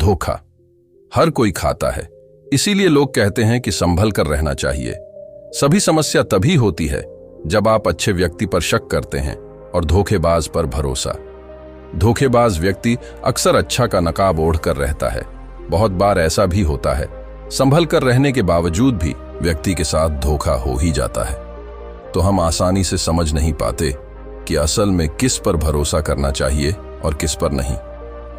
धोखा हर कोई खाता है, इसीलिए लोग कहते हैं कि संभल कर रहना चाहिए। सभी समस्या तभी होती है जब आप अच्छे व्यक्ति पर शक करते हैं और धोखेबाज पर भरोसा। धोखेबाज व्यक्ति अक्सर अच्छा का नकाब ओढ़ कर रहता है। बहुत बार ऐसा भी होता है, संभल कर रहने के बावजूद भी व्यक्ति के साथ धोखा हो ही जाता है। तो हम आसानी से समझ नहीं पाते कि असल में किस पर भरोसा करना चाहिए और किस पर नहीं।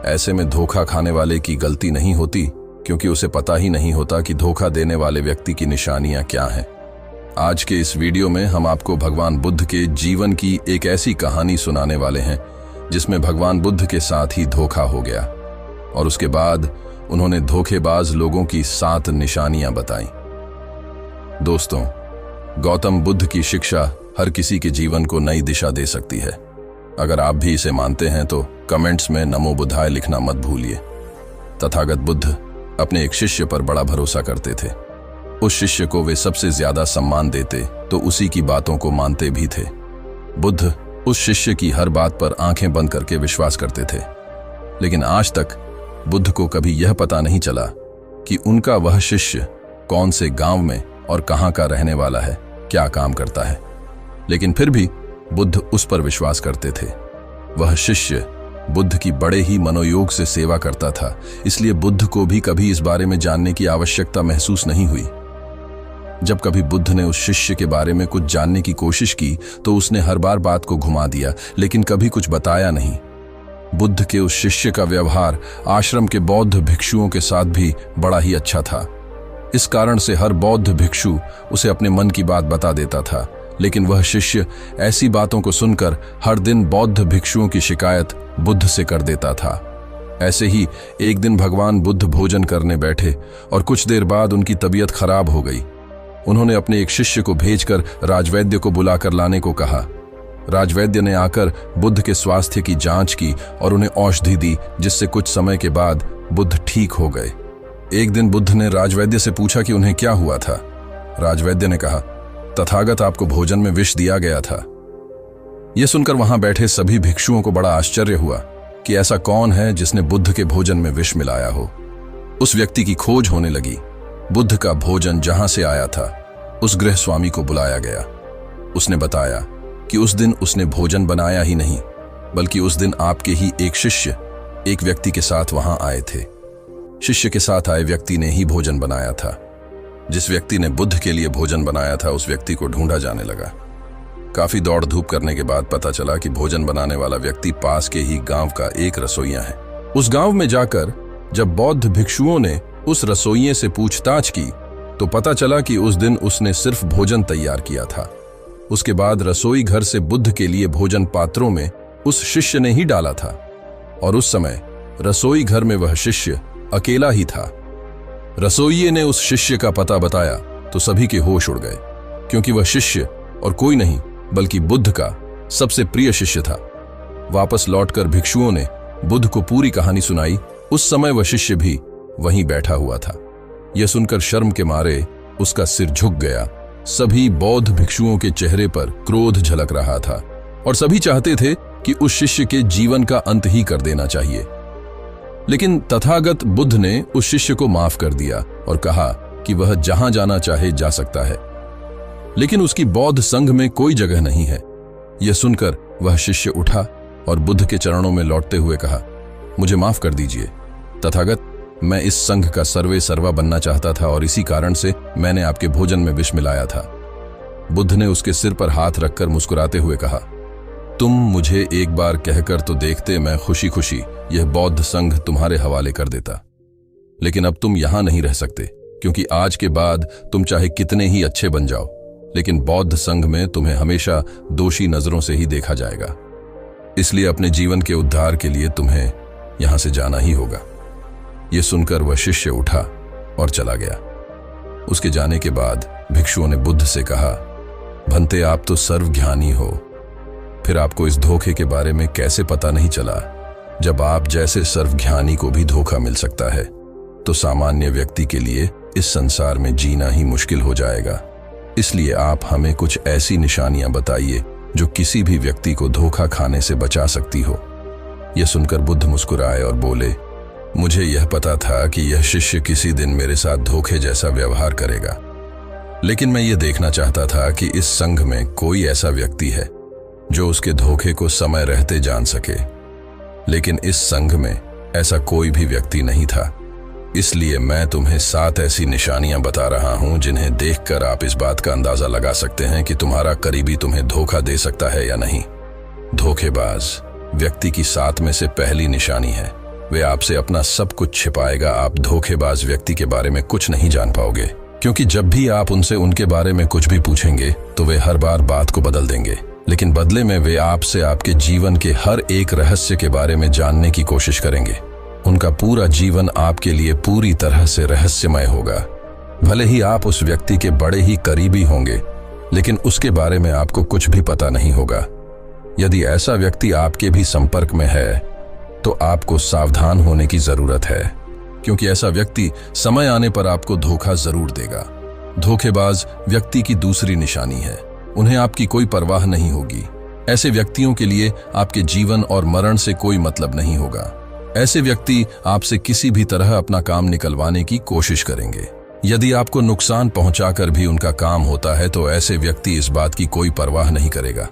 ऐसे में धोखा खाने वाले की गलती नहीं होती, क्योंकि उसे पता ही नहीं होता कि धोखा देने वाले व्यक्ति की निशानियां क्या हैं। आज के इस वीडियो में हम आपको भगवान बुद्ध के जीवन की एक ऐसी कहानी सुनाने वाले हैं जिसमें भगवान बुद्ध के साथ ही धोखा हो गया और उसके बाद उन्होंने धोखेबाज लोगों की 7 निशानियां बताई। दोस्तों, गौतम बुद्ध की शिक्षा हर किसी के जीवन को नई दिशा दे सकती है। अगर आप भी इसे मानते हैं तो कमेंट्स में नमो बुद्धाय लिखना मत भूलिए। तथागत बुद्ध अपने एक शिष्य पर बड़ा भरोसा करते थे। उस शिष्य को वे सबसे ज्यादा सम्मान देते तो उसी की बातों को मानते भी थे। बुद्ध उस शिष्य की हर बात पर आंखें बंद करके विश्वास करते थे। लेकिन आज तक बुद्ध को कभी यह पता नहीं चला कि उनका वह शिष्य कौन से गांव में और कहां का रहने वाला है, क्या काम करता है। लेकिन फिर भी बुद्ध उस पर विश्वास करते थे। वह शिष्य बुद्ध की बड़े ही मनोयोग से सेवा करता था, इसलिए बुद्ध को भी कभी इस बारे में जानने की आवश्यकता महसूस नहीं हुई। जब कभी बुद्ध ने उस शिष्य के बारे में कुछ जानने की कोशिश की तो उसने हर बार बात को घुमा दिया, लेकिन कभी कुछ बताया नहीं। बुद्ध के उस शिष्य का व्यवहार आश्रम के बौद्ध भिक्षुओं के साथ भी बड़ा ही अच्छा था। इस कारण से हर बौद्ध भिक्षु उसे अपने मन की बात बता देता था, लेकिन वह शिष्य ऐसी बातों को सुनकर हर दिन बौद्ध भिक्षुओं की शिकायत बुद्ध से कर देता था। ऐसे ही एक दिन भगवान बुद्ध भोजन करने बैठे और कुछ देर बाद उनकी तबीयत खराब हो गई। उन्होंने अपने एक शिष्य को भेजकर राजवैद्य को बुलाकर लाने को कहा। राजवैद्य ने आकर बुद्ध के स्वास्थ्य की जांच की और उन्हें औषधि दी, जिससे कुछ समय के बाद बुद्ध ठीक हो गए। एक दिन बुद्ध ने राजवैद्य से पूछा कि उन्हें क्या हुआ था। राजवैद्य ने कहा, तथागत आपको भोजन में विष दिया गया था। यह सुनकर वहां बैठे सभी भिक्षुओं को बड़ा आश्चर्य हुआ कि ऐसा कौन है जिसने बुद्ध के भोजन में विष मिलाया हो। उस व्यक्ति की खोज होने लगी। बुद्ध का भोजन जहां से आया था उस गृह स्वामी को बुलाया गया। उसने बताया कि उस दिन उसने भोजन बनाया ही नहीं, बल्कि उस दिन आपके ही एक शिष्य एक व्यक्ति के साथ वहां आए थे। शिष्य के साथ आए व्यक्ति ने ही भोजन बनाया था। जिस व्यक्ति ने बुद्ध के लिए भोजन बनाया था उस व्यक्ति को ढूंढा जाने लगा। काफी दौड़ धूप करने के बाद पता चला कि भोजन बनाने वाला व्यक्ति पास के ही गांव का एक रसोइया है। उस गांव में जाकर जब बौद्ध भिक्षुओं ने उस रसोइये से पूछताछ की तो पता चला कि उस दिन उसने सिर्फ भोजन तैयार किया था। उसके बाद रसोई घर से बुद्ध के लिए भोजन पात्रों में उस शिष्य ने ही डाला था और उस समय रसोई घर में वह शिष्य अकेला ही था। रसोइये ने उस शिष्य का पता बताया तो सभी के होश उड़ गए, क्योंकि वह शिष्य और कोई नहीं बल्कि बुद्ध का सबसे प्रिय शिष्य था। वापस लौटकर भिक्षुओं ने बुद्ध को पूरी कहानी सुनाई। उस समय वह शिष्य भी वहीं बैठा हुआ था। यह सुनकर शर्म के मारे उसका सिर झुक गया। सभी बौद्ध भिक्षुओं के चेहरे पर क्रोध झलक रहा था और सभी चाहते थे कि उस शिष्य के जीवन का अंत ही कर देना चाहिए। लेकिन तथागत बुद्ध ने उस शिष्य को माफ कर दिया और कहा कि वह जहां जाना चाहे जा सकता है, लेकिन उसकी बौद्ध संघ में कोई जगह नहीं है। यह सुनकर वह शिष्य उठा और बुद्ध के चरणों में लौटते हुए कहा, मुझे माफ कर दीजिए तथागत, मैं इस संघ का सर्वे सर्वा बनना चाहता था और इसी कारण से मैंने आपके भोजन में विष मिलाया था। बुद्ध ने उसके सिर पर हाथ रखकर मुस्कुराते हुए कहा, तुम मुझे एक बार कहकर तो देखते, मैं खुशी खुशी यह बौद्ध संघ तुम्हारे हवाले कर देता। लेकिन अब तुम यहां नहीं रह सकते, क्योंकि आज के बाद तुम चाहे कितने ही अच्छे बन जाओ, लेकिन बौद्ध संघ में तुम्हें हमेशा दोषी नजरों से ही देखा जाएगा। इसलिए अपने जीवन के उद्धार के लिए तुम्हें यहां से जाना ही होगा। यह सुनकर वह शिष्य उठा और चला गया। उसके जाने के बाद भिक्षुओं ने बुद्ध से कहा, भंते आप तो सर्वज्ञानी हो, फिर आपको इस धोखे के बारे में कैसे पता नहीं चला? जब आप जैसे सर्वज्ञानी को भी धोखा मिल सकता है तो सामान्य व्यक्ति के लिए इस संसार में जीना ही मुश्किल हो जाएगा। इसलिए आप हमें कुछ ऐसी निशानियां बताइए जो किसी भी व्यक्ति को धोखा खाने से बचा सकती हो। यह सुनकर बुद्ध मुस्कुराए और बोले, मुझे यह पता था कि यह शिष्य किसी दिन मेरे साथ धोखे जैसा व्यवहार करेगा, लेकिन मैं यह देखना चाहता था कि इस संघ में कोई ऐसा व्यक्ति है जो उसके धोखे को समय रहते जान सके। लेकिन इस संघ में ऐसा कोई भी व्यक्ति नहीं था। इसलिए मैं तुम्हें 7 ऐसी निशानियां बता रहा हूं जिन्हें देखकर आप इस बात का अंदाजा लगा सकते हैं कि तुम्हारा करीबी तुम्हें धोखा दे सकता है या नहीं। धोखेबाज व्यक्ति की 7 में से पहली निशानी है, वे आपसे अपना सब कुछ छिपाएगा। आप धोखेबाज व्यक्ति के बारे में कुछ नहीं जान पाओगे, क्योंकि जब भी आप उनसे उनके बारे में कुछ भी पूछेंगे तो वे हर बार बात को बदल देंगे, लेकिन बदले में वे आपसे आपके जीवन के हर एक रहस्य के बारे में जानने की कोशिश करेंगे। उनका पूरा जीवन आपके लिए पूरी तरह से रहस्यमय होगा। भले ही आप उस व्यक्ति के बड़े ही करीबी होंगे, लेकिन उसके बारे में आपको कुछ भी पता नहीं होगा। यदि ऐसा व्यक्ति आपके भी संपर्क में है तो आपको सावधान होने की जरूरत है, क्योंकि ऐसा व्यक्ति समय आने पर आपको धोखा जरूर देगा। धोखेबाज व्यक्ति की दूसरी निशानी है, उन्हें आपकी कोई परवाह नहीं होगी। ऐसे व्यक्तियों के लिए आपके जीवन और मरण से कोई मतलब नहीं होगा। ऐसे व्यक्ति आपसे किसी भी तरह अपना काम निकलवाने की कोशिश करेंगे। यदि आपको नुकसान पहुंचाकर भी उनका काम होता है तो ऐसे व्यक्ति इस बात की कोई परवाह नहीं करेगा।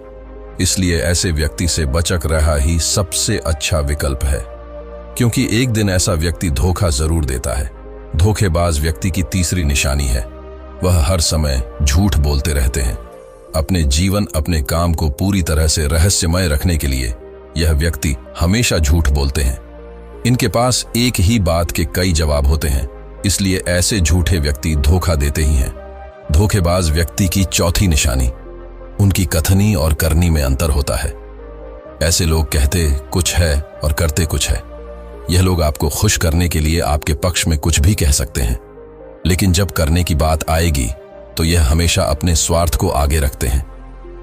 इसलिए ऐसे व्यक्ति से बचक रहा ही सबसे अच्छा विकल्प है, क्योंकि एक दिन ऐसा व्यक्ति धोखा जरूर देता है। धोखेबाज व्यक्ति की तीसरी निशानी है, वह हर समय झूठ बोलते रहते हैं। अपने जीवन अपने काम को पूरी तरह से रहस्यमय रखने के लिए यह व्यक्ति हमेशा झूठ बोलते हैं। इनके पास एक ही बात के कई जवाब होते हैं, इसलिए ऐसे झूठे व्यक्ति धोखा देते ही हैं। धोखेबाज व्यक्ति की चौथी निशानी, उनकी कथनी और करनी में अंतर होता है। ऐसे लोग कहते कुछ है और करते कुछ है। यह लोग आपको खुश करने के लिए आपके पक्ष में कुछ भी कह सकते हैं, लेकिन जब करने की बात आएगी तो यह हमेशा अपने स्वार्थ को आगे रखते हैं,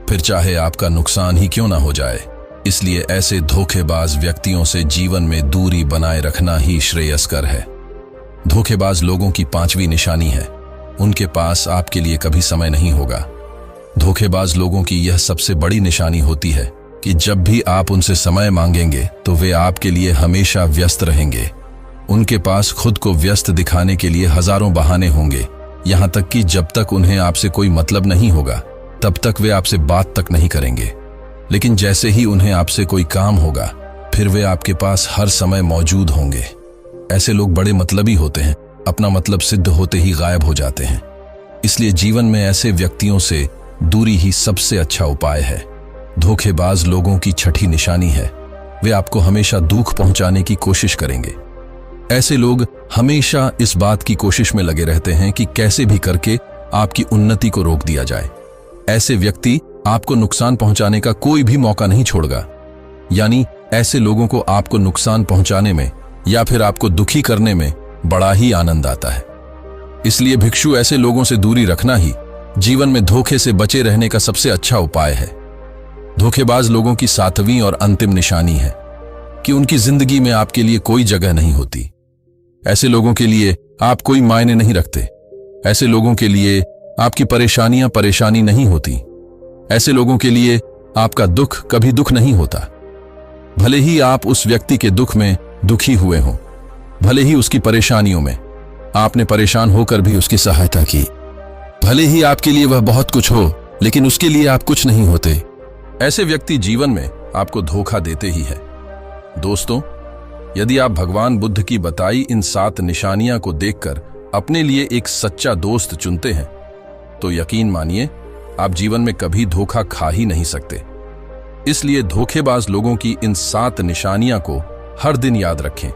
फिर चाहे आपका नुकसान ही क्यों ना हो जाए। इसलिए ऐसे धोखेबाज व्यक्तियों से जीवन में दूरी बनाए रखना ही श्रेयस्कर है। धोखेबाज लोगों की 5वीं निशानी है, उनके पास आपके लिए कभी समय नहीं होगा। धोखेबाज लोगों की यह सबसे बड़ी निशानी होती है कि जब भी आप उनसे समय मांगेंगे तो वे आपके लिए हमेशा व्यस्त रहेंगे। उनके पास खुद को व्यस्त दिखाने के लिए हजारों बहाने होंगे, यहाँ तक कि जब तक उन्हें आपसे कोई मतलब नहीं होगा तब तक वे आपसे बात तक नहीं करेंगे। लेकिन जैसे ही उन्हें आपसे कोई काम होगा फिर वे आपके पास हर समय मौजूद होंगे। ऐसे लोग बड़े मतलबी होते हैं, अपना मतलब सिद्ध होते ही गायब हो जाते हैं। इसलिए जीवन में ऐसे व्यक्तियों से दूरी ही सबसे अच्छा उपाय है। धोखेबाज लोगों की 6ठी निशानी है, वे आपको हमेशा दुख पहुंचाने की कोशिश करेंगे। ऐसे लोग हमेशा इस बात की कोशिश में लगे रहते हैं कि कैसे भी करके आपकी उन्नति को रोक दिया जाए। ऐसे व्यक्ति आपको नुकसान पहुंचाने का कोई भी मौका नहीं छोड़ेगा। यानी ऐसे लोगों को आपको नुकसान पहुंचाने में या फिर आपको दुखी करने में बड़ा ही आनंद आता है। इसलिए भिक्षु ऐसे लोगों से दूरी रखना ही जीवन में धोखे से बचे रहने का सबसे अच्छा उपाय है। धोखेबाज लोगों की 7वीं और अंतिम निशानी है कि उनकी जिंदगी में आपके लिए कोई जगह नहीं होती। ऐसे लोगों के लिए आप कोई मायने नहीं रखते। ऐसे लोगों के लिए आपकी परेशानियां परेशानी नहीं होती। ऐसे लोगों के लिए आपका दुख कभी दुख नहीं होता। भले ही आप उस व्यक्ति के दुख में दुखी हुए हों, भले ही उसकी परेशानियों में आपने परेशान होकर भी उसकी सहायता की, भले ही आपके लिए वह बहुत कुछ हो लेकिन उसके लिए आप कुछ नहीं होते, ऐसे व्यक्ति जीवन में आपको धोखा देते ही है। दोस्तों, यदि आप भगवान बुद्ध की बताई इन 7 निशानियां को देखकर अपने लिए एक सच्चा दोस्त चुनते हैं तो यकीन मानिए आप जीवन में कभी धोखा खा ही नहीं सकते। इसलिए धोखेबाज लोगों की इन 7 निशानियां को हर दिन याद रखें